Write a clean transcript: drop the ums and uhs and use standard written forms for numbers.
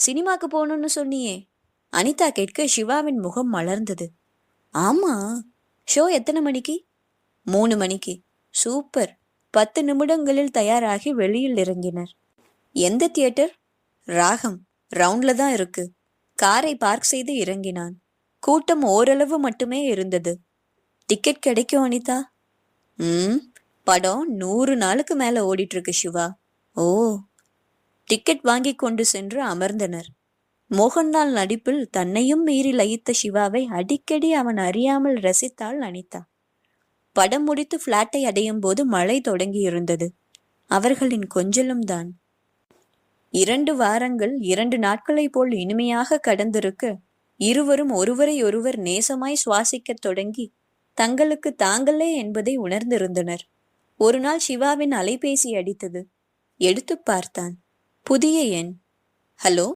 சினிமாக்கு போகணும்னு சொன்னியே? அனிதா கேட்க சிவாவின் முகம் மலர்ந்தது. ஆமா. ஷோ எத்தனை மணிக்கு? 3 மணிக்கு. சூப்பர். 10 நிமிடங்களில் தயாராகி வெளியில் இறங்கினர். எந்த தியேட்டர்? ராகம். ரவுண்ட்ல தான் இருக்கு. காரை பார்க் செய்து இறங்கினான். கூட்டம் ஓரளவு மட்டுமே இருந்தது. டிக்கெட் கிடைக்கும் அனிதா? படம் 100 நாளுக்கு மேல ஓடிட்டு இருக்கு சிவா. ஓ. டிக்கெட் வாங்கி கொண்டு சென்று அமர்ந்தனர். மோகன்லால் நடிப்பில் தன்னையும் மீறி லயித்த சிவாவை அடிக்கடி அவன் அறியாமல் ரசித்தாள் அனிதா. படம் முடித்து பிளாட்டை அடையும் போது மழை தொடங்கி இருந்தது. அவர்களின் கொஞ்சலும் தான். 2 வாரங்கள் 2 நாட்களை போல் இனிமையாக கடந்திருக்க இருவரும் ஒருவரை ஒருவர் நேசமாய் சுவாசிக்கத் தொடங்கி தங்களுக்கு தாங்களே என்பதை உணர்ந்திருந்தனர். ஒரு நாள் சிவாவின் அலைபேசி அடித்தது. எடுத்து பார்த்தான். புதிய எண். ஹலோ.